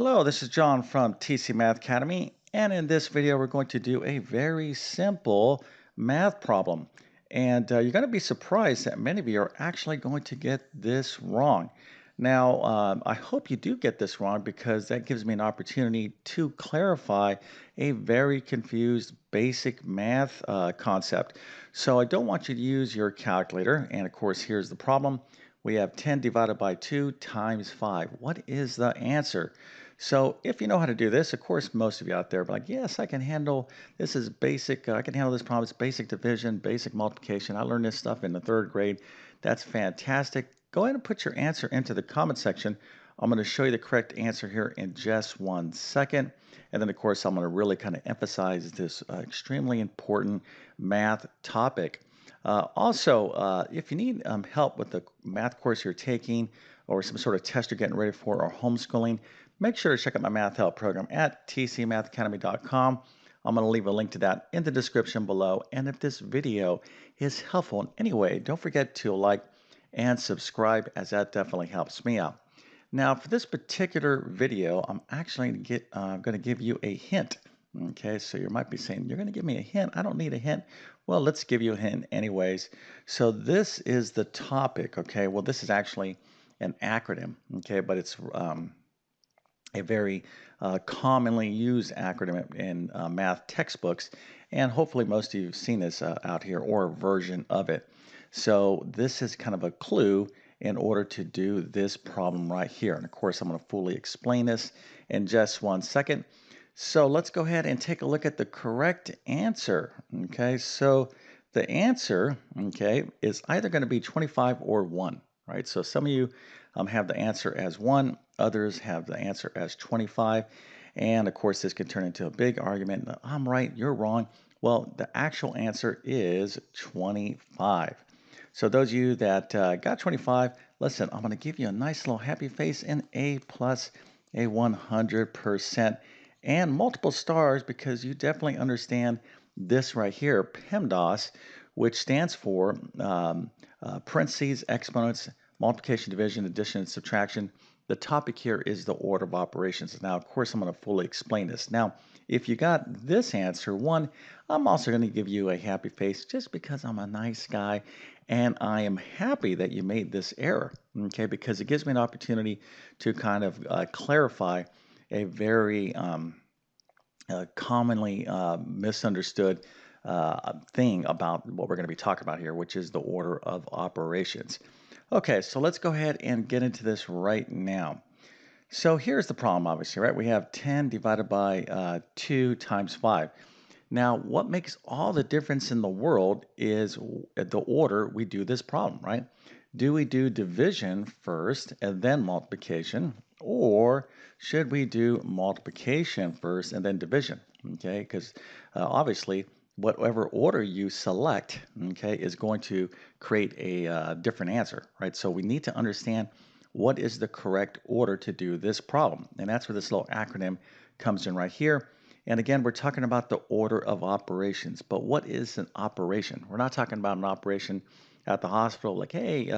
Hello, this is John from TC Math Academy, and in this video we're going to do a very simple math problem. And you're going to be surprised that many of you are actually going to get this wrong. Now, I hope you do get this wrong because that gives me an opportunity to clarify a very confused basic math concept. So I don't want you to use your calculator, and of course here's the problem. We have 10 divided by 2 times 5. What is the answer? So if you know how to do this, of course, most of you out there are like, yes, I can handle, this is basic, I can handle this problem. It's basic division, basic multiplication. I learned this stuff in the third grade. That's fantastic. Go ahead and put your answer into the comment section. I'm going to show you the correct answer here in just 1 second. And then, of course, I'm going to really kind of emphasize this extremely important math topic. Also, if you need help with the math course you're taking or some sort of test you're getting ready for or homeschooling, make sure to check out my math help program at tcmathacademy.com. I'm going to leave a link to that in the description below. And if this video is helpful in any way, don't forget to like and subscribe, as that definitely helps me out. Now, for this particular video, I'm actually going to give you a hint. Okay, so you might be saying, you're going to give me a hint. I don't need a hint. Well, let's give you a hint anyways. So this is the topic, okay? Well, this is actually an acronym, okay? But it's a very commonly used acronym in math textbooks, and hopefully most of you have seen this out here or a version of it. So this is kind of a clue in order to do this problem right here. And of course, I'm going to fully explain this in just 1 second. So let's go ahead and take a look at the correct answer. Okay, so the answer, okay, is either going to be 25 or 1, right? So some of you have the answer as 1, others have the answer as 25. And of course, this can turn into a big argument. I'm right, you're wrong. Well, the actual answer is 25. So those of you that got 25, listen, I'm going to give you a nice little happy face and A plus, a 100%, and multiple stars because you definitely understand this right here, PEMDAS, which stands for parentheses, exponents, multiplication, division, addition, and subtraction. The topic here is the order of operations. Now, of course, I'm going to fully explain this. Now, if you got this answer, 1, I'm also going to give you a happy face just because I'm a nice guy and I am happy that you made this error, okay, because it gives me an opportunity to kind of clarify a very commonly misunderstood thing about what we're going to be talking about here, which is the order of operations. Okay, so let's go ahead and get into this right now. So here's the problem, obviously, right? We have 10 divided by 2 times 5. Now, what makes all the difference in the world is the order we do this problem, right? Do we do division first and then multiplication, or should we do multiplication first and then division? Okay, because obviously, whatever order you select, okay, is going to create a different answer, right? So we need to understand what is the correct order to do this problem, and that's where this little acronym comes in right here. And again, we're talking about the order of operations. But what is an operation? We're not talking about an operation at the hospital like, hey,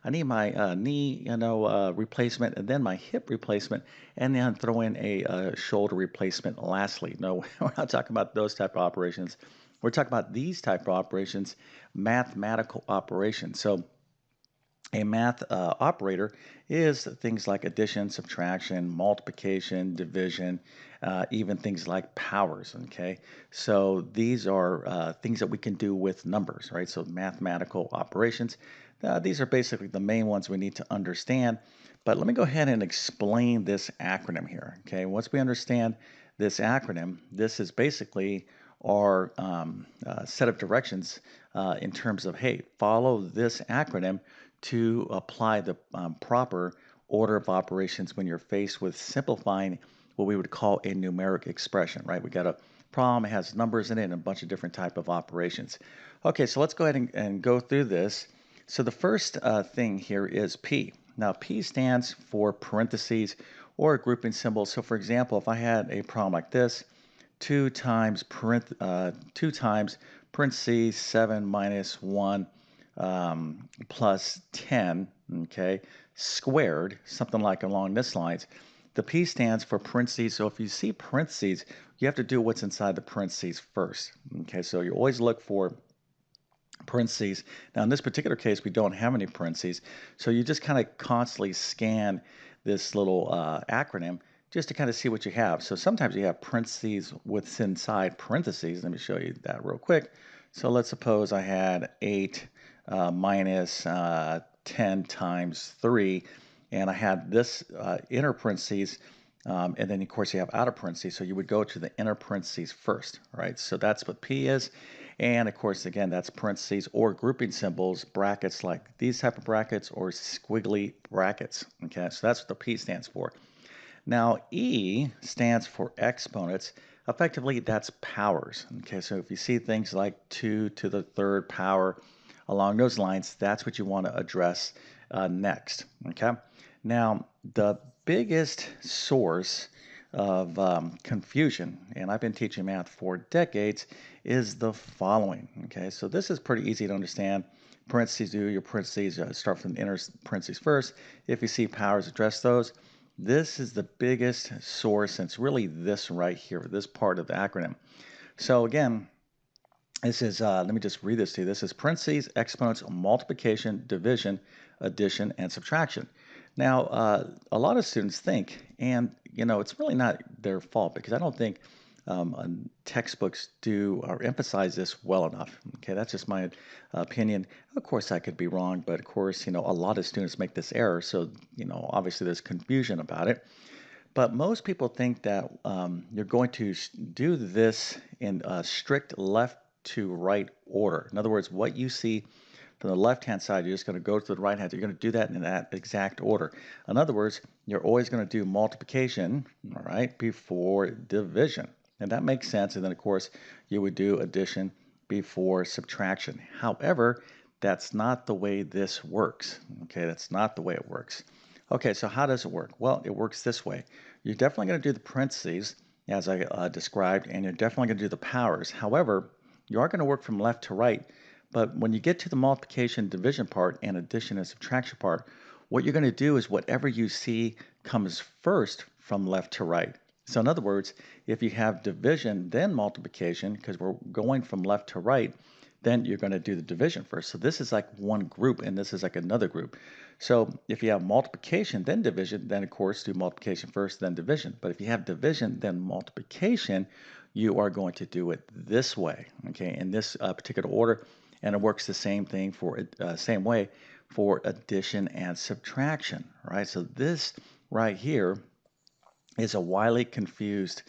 I need my knee, replacement, and then my hip replacement, and then throw in a shoulder replacement lastly. No, we're not talking about those type of operations. We're talking about these type of operations, mathematical operations. So a math operator is things like addition, subtraction, multiplication, division, even things like powers, okay? So these are things that we can do with numbers, right? So mathematical operations. These are basically the main ones we need to understand. But let me go ahead and explain this acronym here, okay? Once we understand this acronym, this is basically our set of directions in terms of, hey, follow this acronym to apply the proper order of operations when you're faced with simplifying what we would call a numeric expression, right? We got a problem, it has numbers in it and a bunch of different type of operations. Okay, so let's go ahead and go through this. So the first thing here is P. Now P stands for parentheses or a grouping symbol. So for example, if I had a problem like this, 2 times parentheses 7 minus 1 plus 10, okay, squared, something like along this lines. The P stands for parentheses. So if you see parentheses, you have to do what's inside the parentheses first. Okay, so you always look for parentheses. Now, in this particular case, we don't have any parentheses. So you just kind of constantly scan this little acronym just to kind of see what you have. So sometimes you have parentheses what's inside parentheses. Let me show you that real quick. So let's suppose I had 8 minus 10 times 3, and I had this inner parentheses, and then of course you have outer parentheses, so you would go to the inner parentheses first, right? So that's what P is, and of course again that's parentheses or grouping symbols, brackets like these type of brackets or squiggly brackets, okay? So that's what the P stands for. Now E stands for exponents. Effectively that's powers, okay? So if you see things like 2 to the third power, along those lines, that's what you want to address next, okay? Now, the biggest source of confusion, and I've been teaching math for decades, is the following, okay? So this is pretty easy to understand. Parentheses, do your parentheses, start from the inner parentheses first. If you see powers, address those. This is the biggest source, and it's really this right here, this part of the acronym. So again, this is, let me just read this to you. This is parentheses, exponents, multiplication, division, addition, and subtraction. Now, a lot of students think, and it's really not their fault because I don't think textbooks do or emphasize this well enough. Okay, that's just my opinion. Of course, I could be wrong, but of course, a lot of students make this error. So, obviously there's confusion about it. But most people think that you're going to do this in a strict left to right order. In other words, what you see from the left-hand side, you're just going to go to the right hand. You're going to do that in that exact order. In other words, you're always going to do multiplication, all right, before division. And that makes sense. And then, of course, you would do addition before subtraction. However, that's not the way this works. Okay, that's not the way it works. Okay, so how does it work? Well, it works this way. You're definitely going to do the parentheses, as I described, and you're definitely going to do the powers. However, you are going to work from left to right, but when you get to the multiplication division part and addition and subtraction part, what you're going to do is whatever you see comes first from left to right. So in other words, if you have division, then multiplication, because we're going from left to right, then you're going to do the division first. So this is like one group, and this is like another group. So if you have multiplication, then division, then of course do multiplication first, then division. But if you have division, then multiplication, you are going to do it this way, okay, in this particular order. And it works the same thing for same way for addition and subtraction, right? So this right here is a widely confused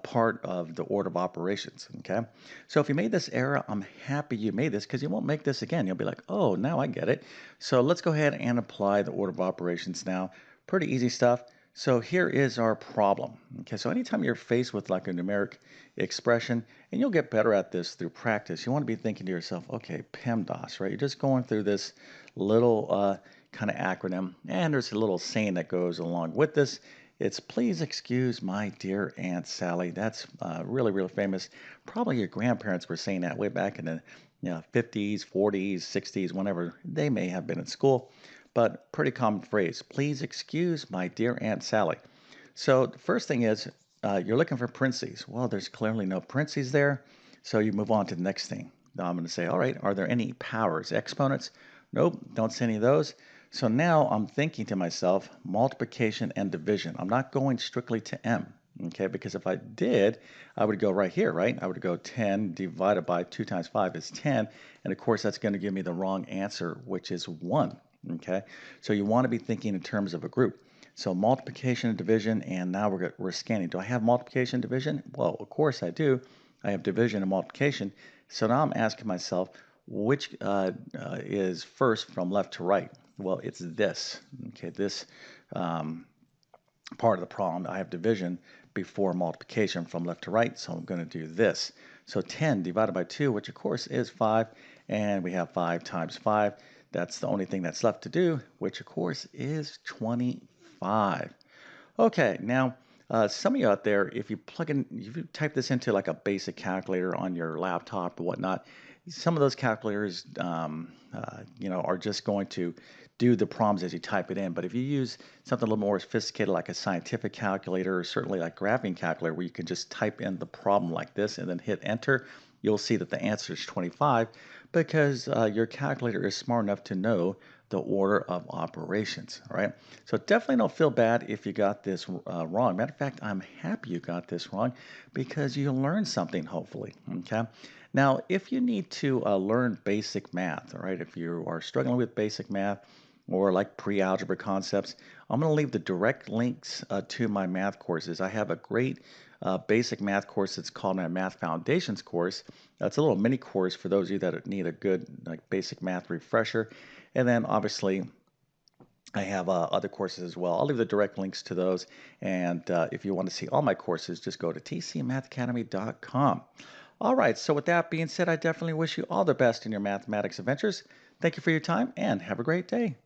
part of the order of operations, okay? So if you made this error, I'm happy you made this because you won't make this again. You'll be like, oh, now I get it. So let's go ahead and apply the order of operations now. Pretty easy stuff. So here is our problem, okay? So anytime you're faced with like a numeric expression, and you'll get better at this through practice, you want to be thinking to yourself, okay, PEMDAS, right? You're just going through this little kind of acronym, and there's a little saying that goes along with this. It's please excuse my dear Aunt Sally. That's really, really famous. Probably your grandparents were saying that way back in the 50s, 40s, 60s, whenever they may have been in school. But pretty common phrase, please excuse my dear Aunt Sally. So the first thing is you're looking for parentheses. Well, there's clearly no parentheses there. So you move on to the next thing. Now I'm going to say, all right, are there any powers, exponents? Nope, don't see any of those. So now I'm thinking to myself, multiplication and division. I'm not going strictly to m, okay? Because if I did, I would go right here, right? I would go 10 divided by 2 times 5 is 10. And of course, that's going to give me the wrong answer, which is 1, okay? So you want to be thinking in terms of a group. So multiplication and division, and now we're scanning. Do I have multiplication and division? Well, of course I do. I have division and multiplication. So now I'm asking myself, which is first from left to right? Well, it's this, okay, this part of the problem. I have division before multiplication from left to right, so I'm going to do this. So 10 divided by 2, which of course is 5, and we have 5 times 5. That's the only thing that's left to do, which of course is 25. Okay, now some of you out there, if you type this into like a basic calculator on your laptop or whatnot, some of those calculators, are just going to do the problems as you type it in. But if you use something a little more sophisticated like a scientific calculator or certainly like graphing calculator where you can just type in the problem like this and then hit enter, you'll see that the answer is 25 because your calculator is smart enough to know the order of operations, all right? So definitely don't feel bad if you got this wrong. Matter of fact, I'm happy you got this wrong because you learned something, hopefully, okay? Now, if you need to learn basic math, all right, if you are struggling with basic math or like pre-algebra concepts, I'm going to leave the direct links to my math courses. I have a great basic math course that's called my Math Foundations course. It's a little mini course for those of you that need a good like basic math refresher. And then obviously I have other courses as well. I'll leave the direct links to those. And if you want to see all my courses, just go to tcmathacademy.com. All right, so with that being said, I definitely wish you all the best in your mathematics adventures. Thank you for your time and have a great day.